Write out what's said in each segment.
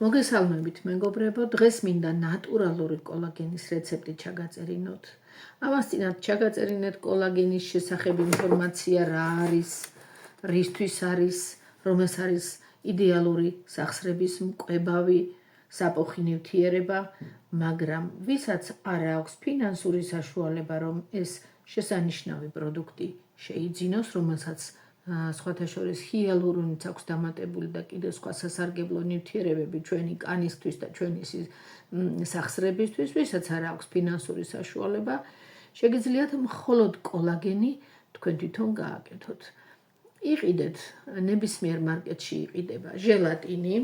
მოგესალმებით მეგობრებო, დღეს მინდა ნატურალური კოლაგენის რეცეპტი ჩაგაწერინოთ. ამასთანავ ჩაგაწერინეთ კოლაგენის შესახებ ინფორმაცია რა არის, რისთვის არის, რომ ეს არის იდეალური სახსრების მკვებავი საფოხი ნივთიერება, მაგრამ ვისაც არ აქვს ფინანსური საშუალება, რომ ეს შესანიშნავი პროდუქტი შეიძინოს, რომელსაც სხვათა შორის ჰიალურონიც აქვს დამატებული და კიდევ სხვა სასარგებლო ნივთიერებები ჩვენი კანისთვის და ჩვენი სახსრებისთვის, ვისაც არ აქვს ფინანსური საშუალება, შეგიძლიათ მხოლოდ კოლაგენი თქვენ თვითონ გააკეთოთ. იყიდეთ, ნებისმიერ მარკეტში იყიდება ჟელატინი.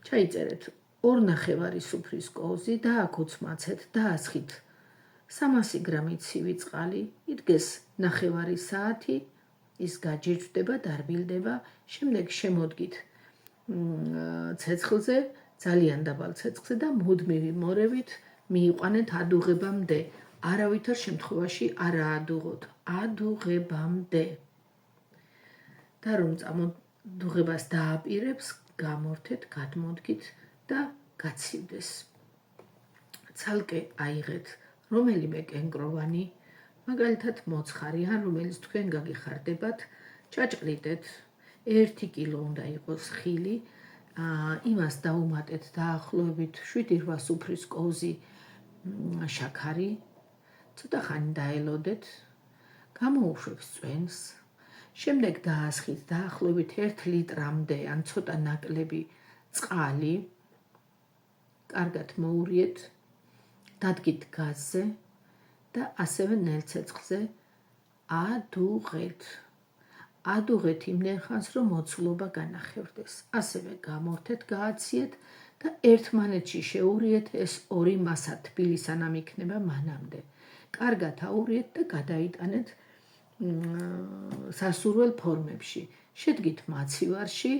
ჩაიწერეთ 2.5 სუფრის კოვზი, დააკუცმაცეთ, დაასხით 300 გრამი ცივი წყალი, იდგეს 9 საათი, ის გაჯირჯდება, დარბილდება, შემდეგ შემოდგით ცეცხლზე, ძალიან დაბალ ცეცხლზე და მუდმივი მორევით მიიყვანეთ ადუღებამდე. არავითარ შემთხვევაში არ აადუღოთ, ადუღებამდე. და რომ წამოდუღებას დააპირებს, გამორთეთ, გადმოდგით და გაცივდეს. ცალკე აიღეთ რომელიმე კენკროვანი, მაგალითად მოცხარი, ან რომელიც თქვენ გაგიხარდებათ, ჩაჭყლიდეთ, 1 კილო უნდა იყოს ხილი, იმას დაუმატეთ დაახლოებით 7-8 სუფრის კოვზი შაქარი, ცოტა ხანი დაელოდეთ, გამოუშვებს წვენს, შემდეგ დაასხით დაახლოებით 1 ლიტრამდე ან ცოტა ნაკლები წყალი, კარგად მოურიეთ, დადგით გაზზე და ასევე ნელცეცხლზე ადუღეთ. ადუღეთ იმდენ ხანს, რომ მოცულობა განახევდეს. ასევე გამორთეთ, გააციეთ და ერთმანეთში შეურიეთ ეს ორი მასა თბილი სანამ იქნება მანამდე. კარგად აურიეთ და გადაიტანეთ სასურველ ფორმებში. შედგით მაცივარში,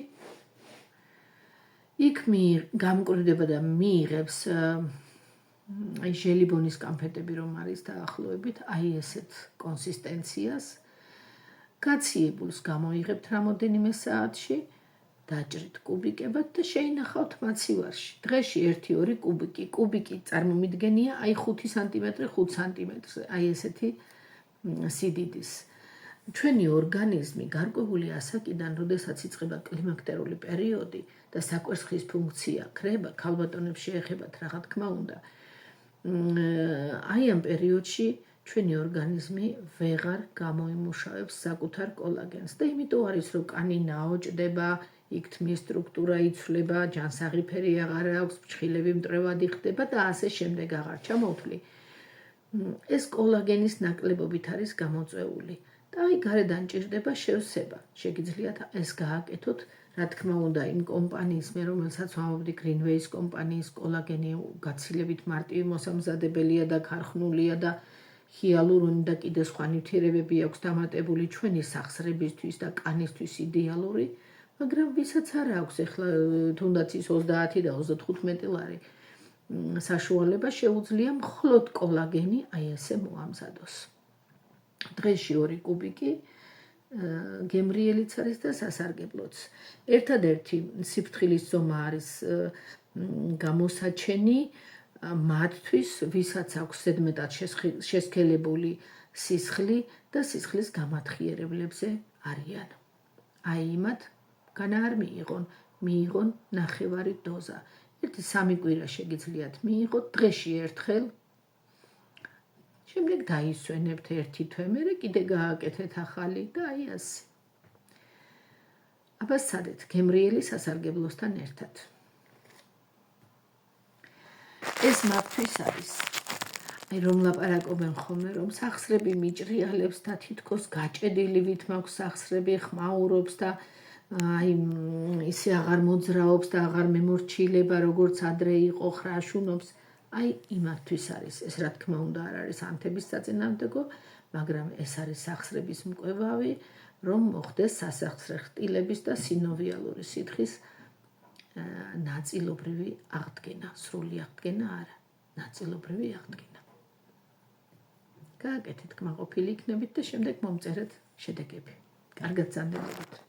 იქ გამკვრივდება და მიიღებს ჟელიბონის კანფეტები რომ არის დაახლოებით, ესეთ კონსისტენციას. გაციებულს გამოიღებთ რამოდენიმე საათში, დაჭრით კუბიკებად და შეინახავთ მაცივარში. დღეში 1-2 კუბიკი. კუბიკი წარმომიდგენია 5 სანტიმეტრი 5 სანტიმეტრზე, ესეთი სიდიდის. ჩვენი ორგანიზმი გარკვეული ასაკიდან, როდესაც იწყება კლიმაქტერული პერიოდი და საკვერცხლის ფუნქცია ქრება, ქალბატონებს შეეხებათ რა თქმა უნდა, ამ პერიოდში ჩვენი ორგანიზმი ვეღარ გამოიმუშავებს საკუთარ კოლაგენს და იმიტომ არის, რომ კანი ნაოჭდება, იქ თმის სტრუქტურა იცვლება, ჯანსაღი ფერი აღარ აქვს, ფრჩხილები მტრევადი ხდება და ასე შემდეგ აღარ ჩამოვთვლი. ეს კოლაგენის ნაკლებობით არის გამოწვეული და გარედან ჭირდება შევსება. შეგიძლიათ ეს გააკეთოთ, რა თქმა უნდა, იმ კომპანიის, მე რომელსაც ვამბობდი Greenways კომპანიის კოლაგენი გაცილებით მარტივი მოსამზადებელია და ქარხნულია და ჰიალურონი და კიდე სხვა ნივთიერებები აქვს დამატებული ჩვენი სახსრებისთვის და კანისთვის იდეალური, მაგრამ ვისაც არ აქვს ეხლა თუნდაც ის 30 და 35 ლარი საშუალება, შეუძლია მხოლოდ კოლაგენი ესე მოამზადოს. დღეში 2 კუბიკი გემრიელიც არის და სასარგებლოც. ერთადერთი სიფრთხილის ზომა არის გამოსაჩენი მათთვის, ვისაც აქვს ზედმეტად შესქელებული სისხლი და სისხლის გამათხიერებლებზე არიან. იმათ განა არ მიიღონ 9 დოზა. 1-3 კვირა შეგიძლიათ მიიღოთ, დღეში ერთხელ, შემდეგ დაისვენებთ 1 თვე, მერე კიდე გააკეთეთ ახალი და ასე. აბასცადეთ გემრიელი სასარგებლოსთან ერთად. ეს მათთვის არის, რომ ლაპარაკობენ ხოლმე, რომ სახსრები მიჭრიალებს და თითქოს გაჭედილი ვით მაქვს სახსრები, ხმაურობს და ისე აღარ მოძრაობს და აღარ მემორჩილება, როგორც ადრე იყო, ხრაშუნობს. იმათთვის არის, ეს რა თქმა უნდა არ არის ანთების საწინააღმდეგო, მაგრამ ეს არის სახსრების მკვებავი, რომ მოხდეს სასახსრე ხტილების და სინოვიალური სითხის ნაწილობრივი აღდგენა, სრული აღდგენა არა, ნაწილობრივი აღდგენა. გააკეთეთ, კმაყოფილი იქნებით და შემდეგ მომწერეთ შედეგები. კარგად გრძანდებოდეთ.